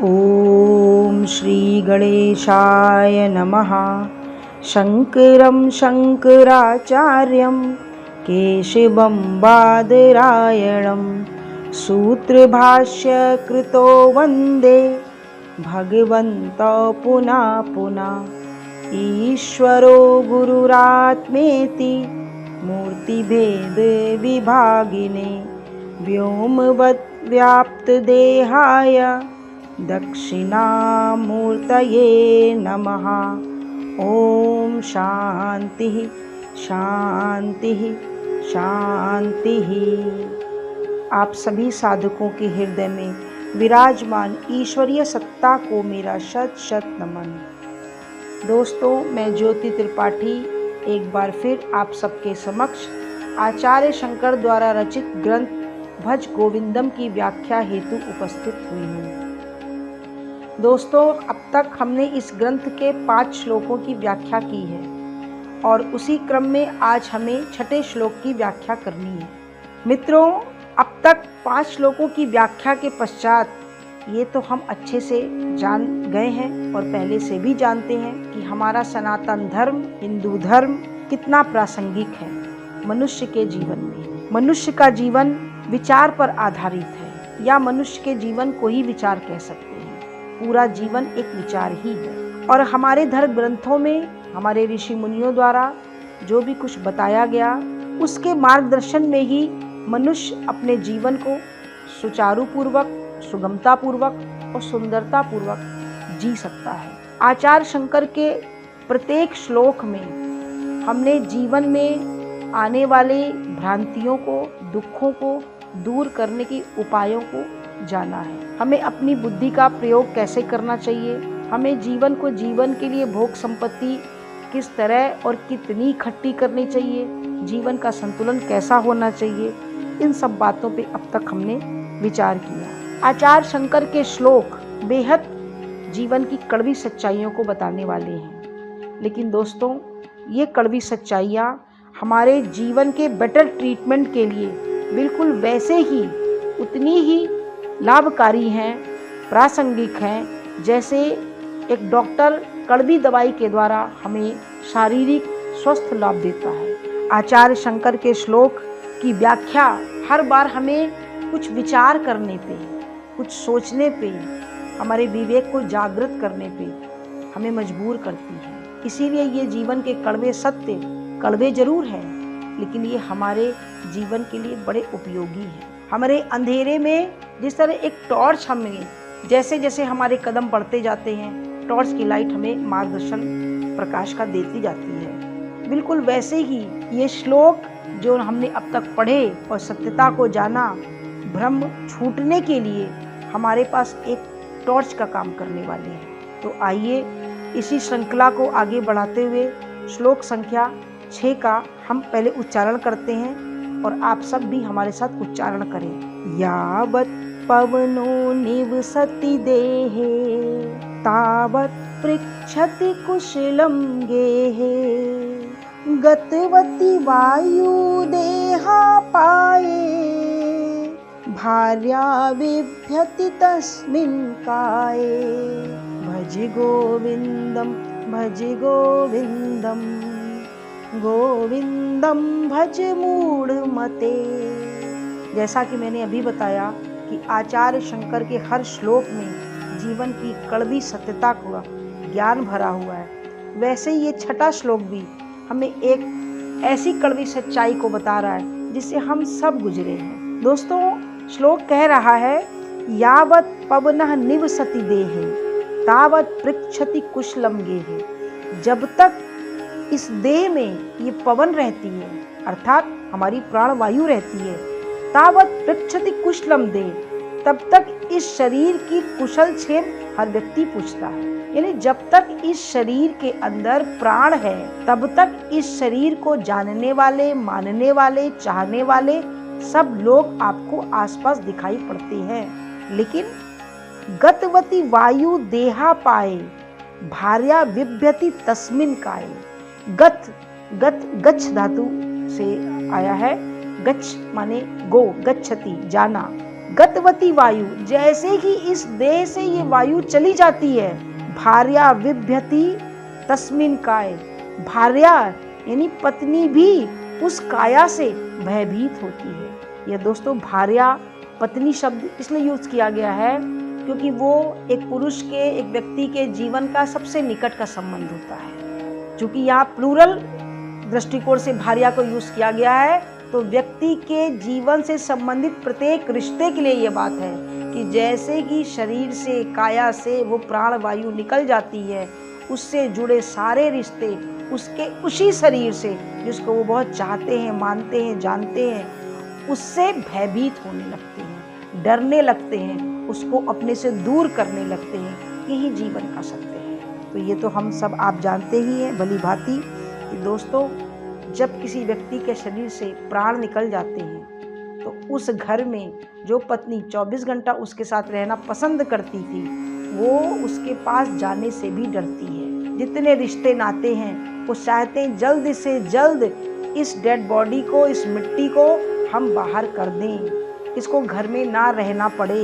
ॐ श्रीगणेशाय नमः। शङ्करं शङ्कराचार्यं केशवं बादरायणं सूत्रभाष्यकृतो वन्दे भगवन्तौ पुनः पुनः। ईश्वरो गुरुरात्मेति मूर्तिभेदविभागिने व्योमवद्व्याप्तदेहाय दक्षिणामूर्तये नमः। ॐ शान्तिः शान्तिः शान्तिः। आप सभी साधकों के हृदय में विराजमान ईश्वरीय सत्ता को मेरा शत शत नमन। दोस्तों, मैं ज्योति त्रिपाठी एक बार फिर आप सबके समक्ष आचार्य शंकर द्वारा रचित ग्रंथ भज गोविंदम की व्याख्या हेतु उपस्थित हुई हूँ। दोस्तों, अब तक हमने इस ग्रंथ के 5 श्लोकों की व्याख्या की है और उसी क्रम में आज हमें 6ठे श्लोक की व्याख्या करनी है। मित्रों, अब तक 5 श्लोकों की व्याख्या के पश्चात ये तो हम अच्छे से जान गए हैं और पहले से भी जानते हैं कि हमारा सनातन धर्म, हिंदू धर्म कितना प्रासंगिक है मनुष्य के जीवन में। मनुष्य का जीवन विचार पर आधारित है, या मनुष्य के जीवन को ही विचार कह सकते हैं। पूरा जीवन एक विचार ही है और हमारे धर्म ग्रंथों में हमारे ऋषि मुनियों द्वारा जो भी कुछ बताया गया उसके मार्गदर्शन में ही मनुष्य अपने जीवन को सुचारू पूर्वक, सुगमता पूर्वक और सुंदरता पूर्वक जी सकता है। आचार्य शंकर के प्रत्येक श्लोक में हमने जीवन में आने वाले भ्रांतियों को, दुखों को दूर करने के उपायों को जाना है। हमें अपनी बुद्धि का प्रयोग कैसे करना चाहिए, हमें जीवन को जीवन के लिए भोग संपत्ति किस तरह और कितनी इकट्ठी करनी चाहिए, जीवन का संतुलन कैसा होना चाहिए, इन सब बातों पे अब तक हमने विचार किया। आचार्य शंकर के श्लोक बेहद जीवन की कड़वी सच्चाइयों को बताने वाले हैं, लेकिन दोस्तों ये कड़वी सच्चाइयाँ हमारे जीवन के बेटर ट्रीटमेंट के लिए बिल्कुल वैसे ही उतनी ही लाभकारी हैं, प्रासंगिक हैं, जैसे एक डॉक्टर कड़वी दवाई के द्वारा हमें शारीरिक स्वस्थ लाभ देता है। आचार्य शंकर के श्लोक की व्याख्या हर बार हमें कुछ विचार करने पे, कुछ सोचने पे, हमारे विवेक को जागृत करने पे हमें मजबूर करती है। इसीलिए ये जीवन के कड़वे सत्य कड़वे जरूर हैं, लेकिन ये हमारे जीवन के लिए बड़े उपयोगी हैं। हमारे अंधेरे में जिस तरह एक टॉर्च हमें जैसे जैसे हमारे कदम बढ़ते जाते हैं, टॉर्च की लाइट हमें मार्गदर्शन प्रकाश का देती जाती है, बिल्कुल वैसे ही ये श्लोक जो हमने अब तक पढ़े और सत्यता को जाना, भ्रम छूटने के लिए हमारे पास एक टॉर्च का काम करने वाले हैं। तो आइए इसी श्रृंखला को आगे बढ़ाते हुए श्लोक संख्या 6 का हम पहले उच्चारण करते हैं और आप सब भी हमारे साथ उच्चारण करें। यावत् पवनो निवसति देहे तावत् पृच्छति कुशलं गेहे गतवती वायु देहापाये भार्या बिभ्यति तस्मिन् काये भज गोविंदम गोविंदम भज मूढ़मते। जैसा कि मैंने अभी बताया कि आचार्य शंकर के हर श्लोक में जीवन की कड़वी सत्यता का ज्ञान भरा हुआ है, वैसे ही ये 6ठा श्लोक भी हमें एक ऐसी कड़वी सच्चाई को बता रहा है जिससे हम सब गुजरे हैं। दोस्तों, श्लोक कह रहा है यावत् पवनः निवसति देहे तावत् पृच्छति कुशलं गेहे। जब तक इस देह में ये पवन रहती है, अर्थात हमारी प्राण वायु रहती है, तावत् पृच्छति कुशलम देह, तब तक इस शरीर की कुशल क्षेम हर व्यक्ति पूछता है। यानी जब तक इस शरीर के अंदर प्राण है तब तक इस शरीर को जानने वाले, मानने वाले, चाहने वाले सब लोग आपको आसपास दिखाई पड़ते हैं। लेकिन गतवती वायु देहा पाए भार्या बिभ्यति तस्मिन् काये। गत गच्छ धातु से आया है। गच्छ माने गो, गच्छति जाना, गतवती वायु, जैसे ही इस देह से ये वायु चली जाती है, भार्या विभ्यति तस्मिन काय, भार्या यानी पत्नी भी उस काया से भयभीत होती है। यह दोस्तों भार्या पत्नी शब्द इसलिए यूज किया गया है क्योंकि वो एक पुरुष के, एक व्यक्ति के जीवन का सबसे निकट का संबंध होता है। क्योंकि यहाँ प्लूरल दृष्टिकोण से भार्या को यूज किया गया है, तो व्यक्ति के जीवन से संबंधित प्रत्येक रिश्ते के लिए ये बात है कि जैसे कि शरीर से, काया से वो प्राण वायु निकल जाती है, उससे जुड़े सारे रिश्ते उसके उसी शरीर से, जिसको वो बहुत चाहते हैं, मानते हैं, जानते हैं, उससे भयभीत होने लगते हैं, डरने लगते हैं, उसको अपने से दूर करने लगते हैं। यही जीवन का सत्य है। तो ये तो हम सब आप जानते ही हैं भली भांति कि दोस्तों, जब किसी व्यक्ति के शरीर से प्राण निकल जाते हैं तो उस घर में जो पत्नी 24 घंटा उसके साथ रहना पसंद करती थी, वो उसके पास जाने से भी डरती है। जितने रिश्ते नाते हैं वो चाहते हैं जल्द से जल्द इस डेड बॉडी को, इस मिट्टी को हम बाहर कर दें, इसको घर में ना रहना पड़े।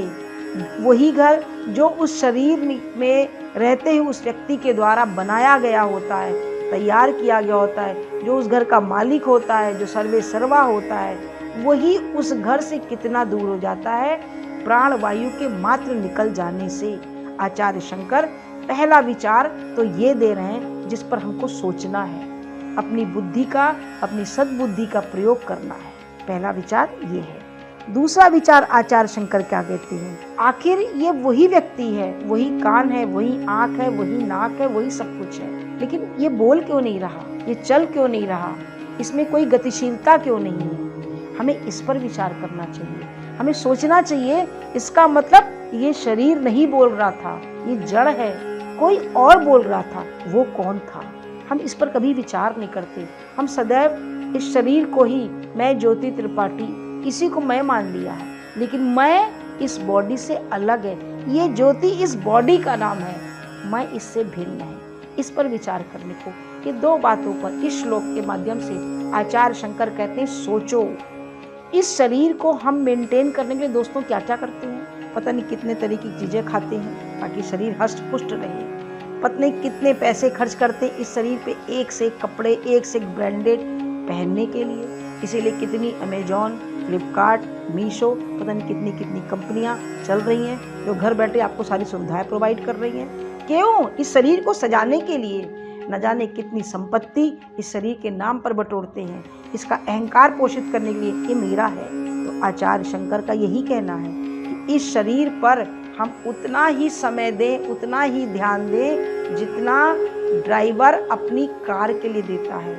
वही घर जो उस शरीर में रहते ही उस व्यक्ति के द्वारा बनाया गया होता है, तैयार किया गया होता है, जो उस घर का मालिक होता है, जो सर्वे सर्वा होता है, वही उस घर से कितना दूर हो जाता है प्राण वायु के मात्र निकल जाने से। आचार्य शंकर पहला विचार तो ये दे रहे हैं जिस पर हमको सोचना है, अपनी बुद्धि का, अपनी सद्बुद्धि का प्रयोग करना है। पहला विचार ये है। दूसरा विचार आचार्य शंकर क्या कहते हैं, आखिर ये वही व्यक्ति है, वही कान है, वही आंख है, वही नाक है, वही सब कुछ है, लेकिन ये बोल क्यों नहीं रहा, ये चल क्यों नहीं रहा, इसमें कोई गतिशीलता क्यों नहीं है। हमें इस पर विचार करना चाहिए, हमें सोचना चाहिए। इसका मतलब ये शरीर नहीं बोल रहा था, ये जड़ है, कोई और बोल रहा था, वो कौन था। हम इस पर कभी विचार नहीं करते। हम सदैव इस शरीर को ही, मैं ज्योति त्रिपाठी, इसी को मैं मान लिया है, लेकिन मैं इस बॉडी से अलग है, ये ज्योति इस बॉडी का नाम है, मैं इससे भिन्न है। इस पर विचार करने को, ये दो बातों पर इस श्लोक के माध्यम से आचार्य शंकर कहते हैं सोचो। इस शरीर को हम मेंटेन करने के लिए दोस्तों क्या क्या करते हैं, पता नहीं कितने तरीके की चीजें खाते हैं ताकि शरीर हष्ट पुष्ट रहे, पता नहीं कितने पैसे खर्च करते हैं इस शरीर पे, एक से एक कपड़े, एक से एक ब्रांडेड पहनने के लिए। इसीलिए कितनी अमेजॉन, फ्लिपकार्ट, मीशो, पता नहीं कितनी कितनी कंपनियां चल रही हैं जो घर बैठे आपको सारी सुविधाएं प्रोवाइड कर रही हैं। क्यों? इस शरीर को सजाने के लिए। न जाने कितनी संपत्ति इस शरीर के नाम पर बटोरते हैं, इसका अहंकार पोषित करने के लिए ये मेरा है। तो आचार्य शंकर का यही कहना है कि इस शरीर पर हम उतना ही समय दें, उतना ही ध्यान दें जितना ड्राइवर अपनी कार के लिए देता है,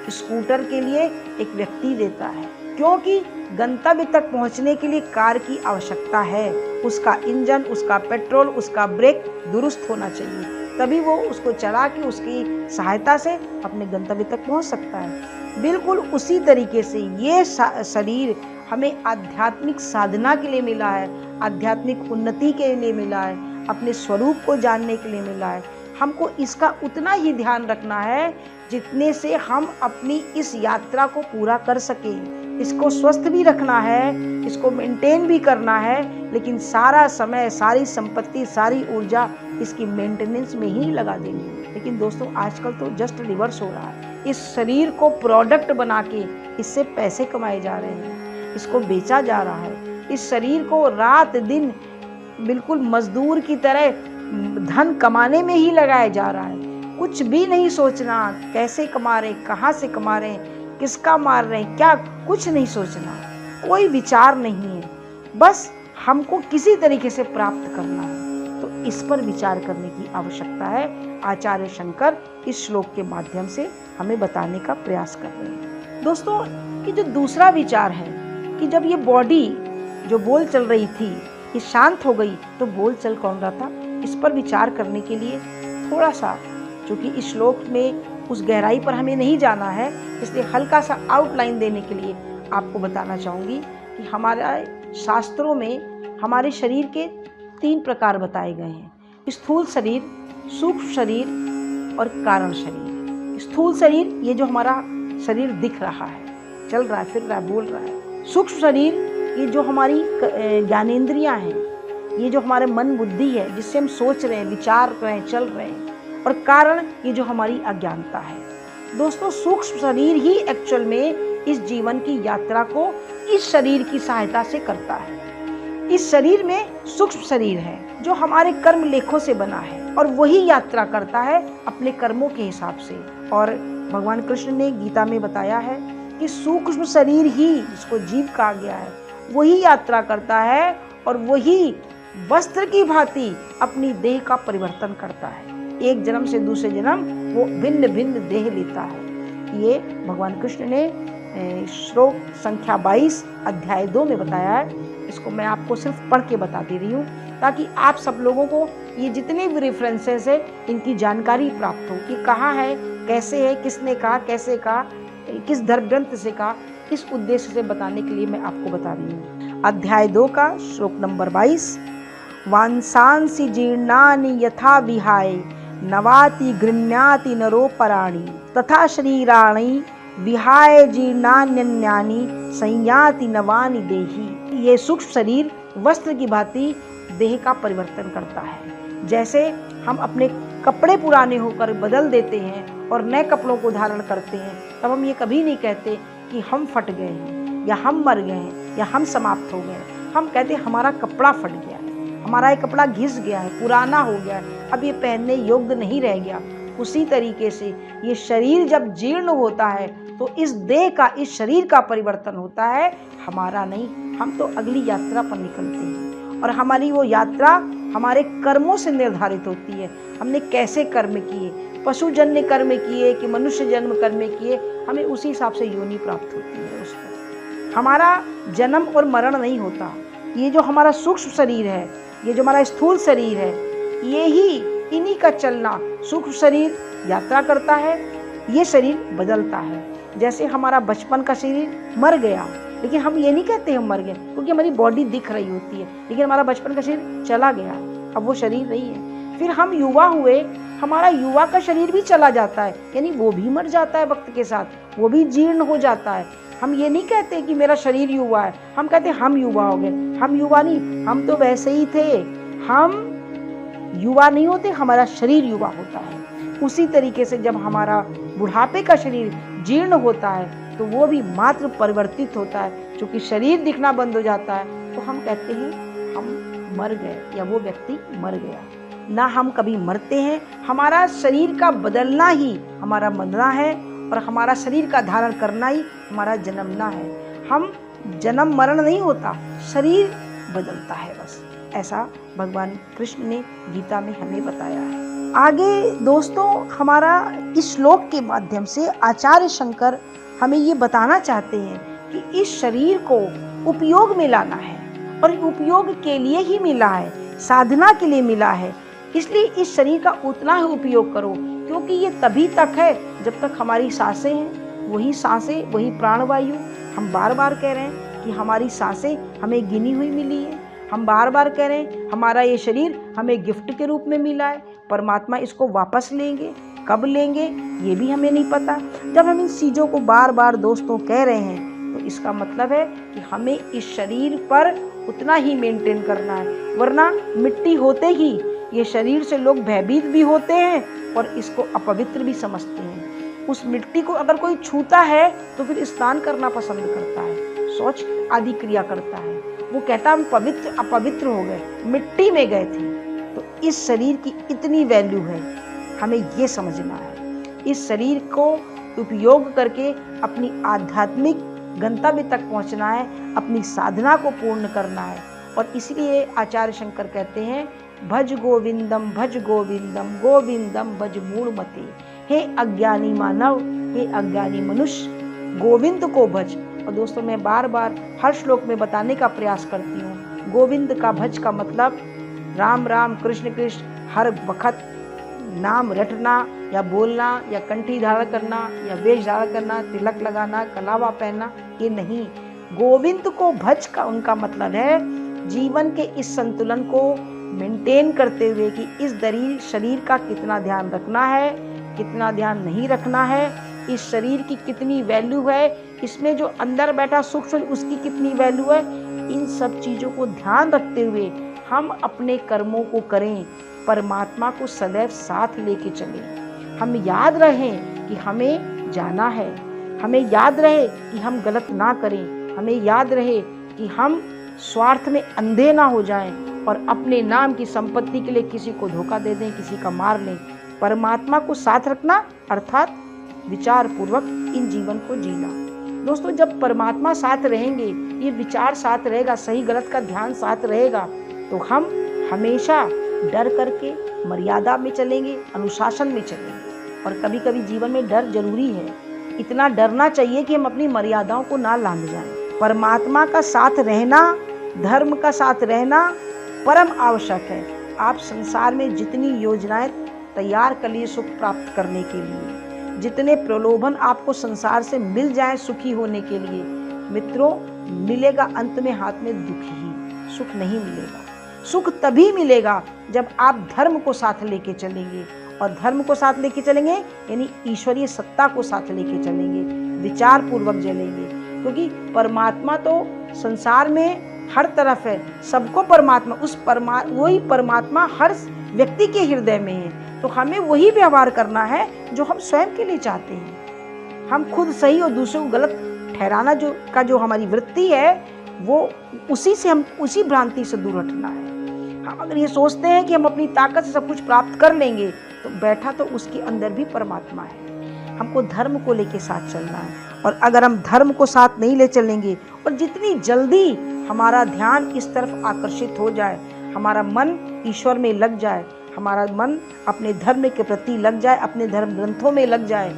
स्कूटर के लिए एक व्यक्ति देता है। क्योंकि गंतव्य तक पहुंचने के लिए कार की आवश्यकता है, उसका इंजन, उसका पेट्रोल, उसका ब्रेक दुरुस्त होना चाहिए, तभी वो उसको चला के उसकी सहायता से अपने गंतव्य तक पहुंच सकता है। बिल्कुल उसी तरीके से ये शरीर हमें आध्यात्मिक साधना के लिए मिला है, आध्यात्मिक उन्नति के लिए मिला है, अपने स्वरूप को जानने के लिए मिला है। हमको इसका उतना ही ध्यान रखना है जितने से हम अपनी इस यात्रा को पूरा कर सकें। इसको स्वस्थ भी रखना है, इसको मेंटेन भी करना है, लेकिन सारा समय, सारी संपत्ति, सारी ऊर्जा इसकी मेंटेनेंस में ही लगा देनी है। लेकिन दोस्तों आजकल तो जस्ट रिवर्स हो रहा है। इस शरीर को प्रोडक्ट बना के इससे पैसे कमाए जा रहे हैं, इसको बेचा जा रहा है। इस शरीर को रात दिन बिल्कुल मजदूर की तरह धन कमाने में ही लगाया जा रहा है। कुछ भी नहीं सोचना कैसे कमा रहे, कहाँ से कमा रहे, किसका मार रहे, क्या, कुछ नहीं सोचना, कोई विचार नहीं है, बस हमको किसी तरीके से प्राप्त करना है। तो इस पर विचार करने की आवश्यकता है। आचार्य शंकर इस श्लोक के माध्यम से हमें बताने का प्रयास कर रहे हैं। दोस्तों कि जो दूसरा विचार है कि जब ये बॉडी जो बोल चल रही थी ये शांत हो गई तो बोल चल कौन रहा था, इस पर विचार करने के लिए थोड़ा सा, क्योंकि इस श्लोक में उस गहराई पर हमें नहीं जाना है, इसलिए हल्का सा आउटलाइन देने के लिए आपको बताना चाहूँगी कि हमारे शास्त्रों में हमारे शरीर के 3 प्रकार बताए गए हैं, स्थूल शरीर, सूक्ष्म शरीर और कारण शरीर। स्थूल शरीर ये जो हमारा शरीर दिख रहा है, चल रहा है, फिर रहा है, बोल रहा है। सूक्ष्म शरीर ये जो हमारी ज्ञानेंद्रियां हैं, ये जो हमारे मन बुद्धि है जिससे हम सोच रहे हैं, विचार रहे हैं, चल रहे हैं, और कारण ये जो हमारी अज्ञानता है। दोस्तों, सूक्ष्म शरीर ही एक्चुअल में इस जीवन की यात्रा को इस शरीर की सहायता से करता है। इस शरीर में सूक्ष्म शरीर है जो हमारे कर्म लेखों से बना है और वही यात्रा करता है अपने कर्मों के हिसाब से। और भगवान कृष्ण ने गीता में बताया है कि सूक्ष्म शरीर ही, जिसको जीव कहा गया है, वही यात्रा करता है और वही वस्त्र की भांति अपनी देह का परिवर्तन करता है। एक जन्म से दूसरे जन्म वो भिन्न भिन्न देह लेता है। ये भगवान कृष्ण ने श्लोक संख्या 22 अध्याय 2 में बताया है। इसको मैं आपको सिर्फ पढ़ के बता दे रही हूँ ताकि आप सब लोगों को ये जितने भी रेफरेंसेस है इनकी जानकारी प्राप्त हो कि कहाँ है, कैसे है, किसने कहा, कैसे कहा, किस धर्म ग्रंथ से कहा। इस उद्देश्य से बताने के लिए मैं आपको बता रही हूँ। अध्याय 2 का श्लोक नंबर 22, वांसांसि जीर्णानि यथा विहाय नवाति गृह्णाति नरो पराणि तथा शरीराणि विहाय जीर्णान्यन्यानि संयाति नवानि देहि। ये सूक्ष्म शरीर वस्त्र की भांति देह का परिवर्तन करता है। जैसे हम अपने कपड़े पुराने होकर बदल देते हैं और नए कपड़ों को धारण करते हैं, तब हम ये कभी नहीं कहते कि हम फट गए हैं या हम मर गए हैं या हम समाप्त हो गए। हम कहते हैं हमारा कपड़ा फट गया है, हमारा ये कपड़ा घिस गया है, पुराना हो गया है, अब ये पहनने योग्य नहीं रह गया। उसी तरीके से ये शरीर जब जीर्ण होता है तो इस देह का, इस शरीर का परिवर्तन होता है, हमारा नहीं। हम तो अगली यात्रा पर निकलते हैं और हमारी वो यात्रा हमारे कर्मों से निर्धारित होती है। हमने कैसे कर्म किए, पशु जन्य कर्म किए कि मनुष्य जन्म कर्म किए, हमें उसी हिसाब से योनि प्राप्त होती है। उसको हमारा जन्म और मरण नहीं होता। ये जो हमारा सूक्ष्म शरीर है, ये जो हमारा स्थूल शरीर है, ये ही इन्हीं का चलना, सूक्ष्म शरीर यात्रा करता है, ये शरीर बदलता है। जैसे हमारा बचपन का शरीर मर गया, लेकिन हम ये नहीं कहते हम मर गए, क्योंकि हमारी बॉडी दिख रही होती है, लेकिन हमारा बचपन का शरीर चला गया, अब वो शरीर नहीं है। फिर हम युवा हुए, हमारा युवा का शरीर भी चला जाता है, यानी वो भी मर जाता है वक्त के साथ, वो भी जीर्ण हो जाता है। हम ये नहीं कहते कि मेरा शरीर युवा है, हम कहते हम युवा हो गए। हम युवा नहीं, हम तो वैसे ही थे। हम युवा नहीं होते, हमारा शरीर युवा होता है। उसी तरीके से जब हमारा बुढ़ापे का शरीर जीर्ण होता है तो वो भी मात्र परिवर्तित होता है। चूंकि शरीर दिखना बंद हो जाता है तो हम कहते हैं हम मर गए या वो व्यक्ति मर गया। ना हम कभी मरते हैं, हमारा शरीर का बदलना ही हमारा मरना है और हमारा शरीर का धारण करना ही हमारा जन्मना है। हम जन्म मरण नहीं होता, शरीर बदलता है बस। ऐसा भगवान कृष्ण ने गीता में हमें बताया है। आगे दोस्तों, हमारा इस श्लोक के माध्यम से आचार्य शंकर हमें ये बताना चाहते हैं कि इस शरीर को उपयोग में लाना है और उपयोग के लिए ही मिला है, साधना के लिए मिला है। इसलिए इस शरीर का उतना ही उपयोग करो, क्योंकि ये तभी तक है जब तक हमारी सांसें हैं। वही सांसें, वही प्राणवायु। हम बार बार कह रहे हैं कि हमारी सांसें हमें गिनी हुई मिली है। हम बार बार कह रहे हैं हमारा ये शरीर हमें गिफ्ट के रूप में मिला है। परमात्मा इसको वापस लेंगे, कब लेंगे ये भी हमें नहीं पता। जब हम इन चीज़ों को बार बार दोस्तों कह रहे हैं तो इसका मतलब है कि हमें इस शरीर पर उतना ही मेंटेन करना है, वरना मिट्टी होते ही ये शरीर से लोग भयभीत भी होते हैं और इसको अपवित्र भी समझते हैं। उस मिट्टी को अगर कोई छूता है तो फिर स्नान करना पसंद करता है, शौच आदि क्रिया करता है। वो कहता हम पवित्र अपवित्र हो गए, मिट्टी में गए थे। तो इस शरीर की इतनी वैल्यू है, हमें ये समझना है। इस शरीर को उपयोग करके अपनी आध्यात्मिक गंतव्य तक पहुंचना है, अपनी साधना को पूर्ण करना है। और इसलिए आचार्य शंकर कहते हैं भज गोविंदम गोविंदम भज मूढ़मते। हे अज्ञानी मानव, हे अज्ञानी मनुष्य, गोविंद को भज। और दोस्तों, मैं बार बार हर श्लोक में बताने का प्रयास करती हूँ, गोविंद का भज का मतलब राम राम कृष्ण कृष्ण हर वक्त नाम रटना या बोलना या कंठी धारण करना या वेश धारण करना, तिलक लगाना, कलावा पहनना, ये नहीं। गोविंद को भज का उनका मतलब है जीवन के इस संतुलन को मेंटेन करते हुए कि इस शरीर का कितना ध्यान रखना है, कितना ध्यान नहीं रखना है, इस शरीर की कितनी वैल्यू है, इसमें जो अंदर बैठा सूक्ष्म उसकी कितनी वैल्यू है, इन सब चीज़ों को ध्यान रखते हुए हम अपने कर्मों को करें, परमात्मा को सदैव साथ लेके चलें। हम याद रहें कि हमें जाना है, हमें याद रहे कि हम गलत ना करें, हमें याद रहे कि हम स्वार्थ में अंधे ना हो जाएं और अपने नाम की संपत्ति के लिए किसी को धोखा दे दें, किसी का मार लें। परमात्मा को साथ रखना अर्थात विचार पूर्वक इन जीवन को जीना। दोस्तों, जब परमात्मा साथ रहेंगे, ये विचार साथ रहेगा, सही गलत का ध्यान साथ रहेगा, तो हम हमेशा डर करके मर्यादा में चलेंगे, अनुशासन में चलेंगे। और कभी कभी जीवन में डर जरूरी है, इतना डरना चाहिए कि हम अपनी मर्यादाओं को ना लांघ जाएं। परमात्मा का साथ रहना, धर्म का साथ रहना परम आवश्यक है। आप संसार में जितनी योजनाएं तैयार कर लिए सुख प्राप्त करने के लिए, जितने प्रलोभन आपको संसार से मिल जाएं सुखी होने के लिए, मित्रों, मिलेगा अंत में हाथ में दुख ही, सुख नहीं मिलेगा। सुख तभी मिलेगा जब आप धर्म को साथ लेके चलेंगे, और धर्म को साथ लेके चलेंगे यानी ईश्वरीय सत्ता को साथ लेके चलेंगे, विचार पूर्वक चलेंगे। क्योंकि परमात्मा तो संसार में हर तरफ है, सबको परमात्मा, वही परमात्मा हर व्यक्ति के हृदय में है। तो हमें वही व्यवहार करना है जो हम स्वयं के लिए चाहते हैं। हम खुद सही और दूसरों को गलत ठहराना जो हमारी वृत्ति है, वो उसी भ्रांति से दूर हटना है। हम अगर ये सोचते हैं कि हम अपनी ताकत से सब कुछ प्राप्त कर लेंगे, तो बैठा तो उसके अंदर भी परमात्मा है। हमको धर्म को लेके साथ चलना है, और अगर हम धर्म को साथ नहीं ले चलेंगे और जितनी जल्दी हमारा ध्यान इस तरफ आकर्षित हो जाए, हमारा मन ईश्वर में लग जाए, हमारा मन अपने धर्म के प्रति लग जाए, अपने धर्म ग्रंथों में लग जाए,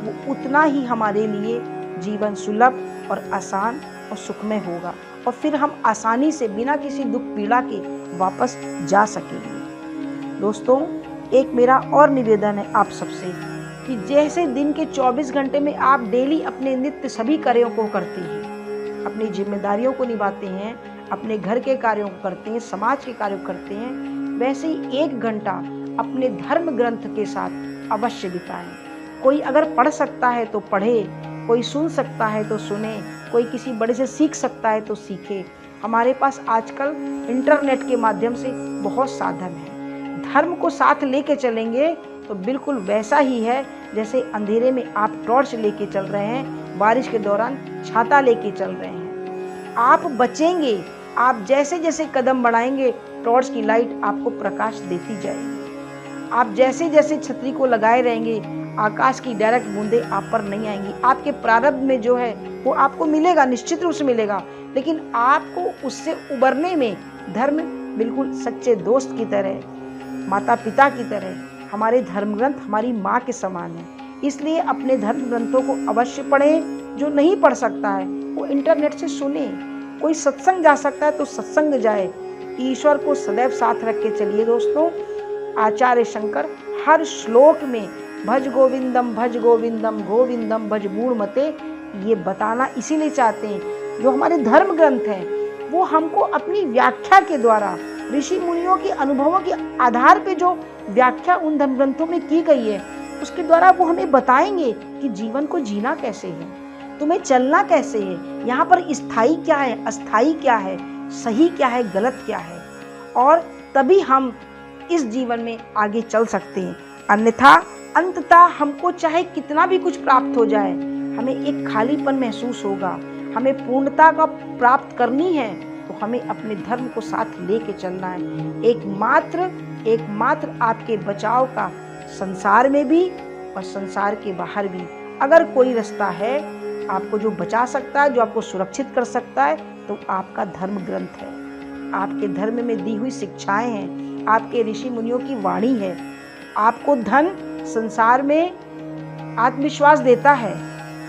वो उतना ही हमारे लिए जीवन सुलभ और आसान और सुखमय होगा। और फिर हम आसानी से बिना किसी दुख पीड़ा के वापस जा सकेंगे। दोस्तों, एक मेरा और निवेदन है आप सबसे कि जैसे दिन के 24 घंटे में आप डेली अपने नित्य सभी कार्यों को करते हैं, अपनी जिम्मेदारियों को निभाते हैं, अपने घर के कार्यों को करते हैं, समाज के कार्यों को करते हैं, वैसे ही 1 घंटा अपने धर्म ग्रंथ के साथ अवश्य बिताएं। कोई अगर पढ़ सकता है तो पढ़े, कोई सुन सकता है तो सुने, कोई किसी बड़े से सीख सकता है तो सीखे। हमारे पास आजकल इंटरनेट के माध्यम से बहुत साधन है। धर्म को साथ लेके चलेंगे तो बिल्कुल वैसा ही है जैसे अंधेरे में आप टॉर्च लेके चल रहे हैं, बारिश के दौरान छाता लेके चल रहे हैं। आप बचेंगे, आप जैसे जैसे कदम बढ़ाएंगे, टॉर्च की लाइट आपको प्रकाश देती जाएगी। आप जैसे जैसे छतरी को लगाए रहेंगे, आकाश की डायरेक्ट बूंदें आप पर नहीं आएंगी। आपके प्रारब्ध में जो है वो आपको मिलेगा, निश्चित रूप से मिलेगा, लेकिन आपको उससे उबरने में धर्म बिल्कुल सच्चे दोस्त की तरह, माता पिता की तरह, हमारे धर्म ग्रंथ हमारी माँ के समान है। इसलिए अपने धर्म ग्रंथों को अवश्य पढ़ें। जो नहीं पढ़ सकता है वो इंटरनेट से सुने, कोई सत्संग जा सकता है तो सत्संग जाए। ईश्वर को सदैव साथ रख के चलिए। दोस्तों, आचार्य शंकर हर श्लोक में भज गोविंदम गोविंदम भज मूढ़मते, ये बताना इसीलिए चाहते हैं जो हमारे धर्म ग्रंथ हैं वो हमको अपनी व्याख्या के द्वारा, ऋषि मुनियों के अनुभवों के आधार पे जो व्याख्या उन धर्म ग्रंथों में की गई है, उसके द्वारा वो हमें बताएंगे कि जीवन को जीना कैसे है, तुम्हें चलना कैसे है, यहाँ पर स्थायी क्या है, अस्थायी क्या है, सही क्या है, गलत क्या है, और तभी हम इस जीवन में आगे चल सकते हैं। अन्यथा अंततः हमको चाहे कितना भी कुछ प्राप्त हो जाए, हमें एक खालीपन महसूस होगा। हमें पूर्णता का प्राप्त करनी है तो हमें अपने धर्म को साथ लेके चलना है। एकमात्र आपके बचाव का संसार में भी और संसार के बाहर भी अगर कोई रास्ता है आपको जो बचा सकता है, जो आपको सुरक्षित कर सकता है, तो आपका धर्म ग्रंथ है। आपके धर्म में दी हुई शिक्षाएं हैं, आपके ऋषि मुनियों की वाणी है। आपको धन संसार में आत्मविश्वास देता है,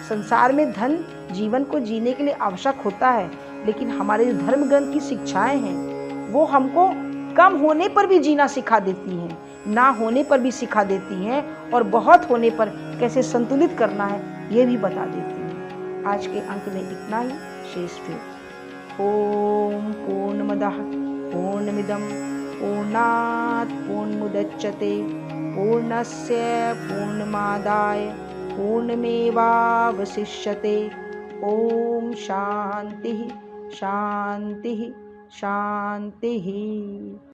संसार में धन जीवन को जीने के लिए आवश्यक होता है, लेकिन हमारे जो धर्म ग्रंथ की शिक्षाएं हैं वो हमको कम होने पर भी जीना सिखा देती हैं, ना होने पर भी सिखा देती हैं, और बहुत होने पर कैसे संतुलित करना है ये भी बता देती हैं। आज के अंक में इतना ही, शेष फिर। ओम पूर्णमदः पूर्णमिदं पूर्णात् पूर्णमुदच्यते पूर्णस्य पूर्णमादाय पूर्णमेवावशिष्यते। ओम शांति शांति शांति।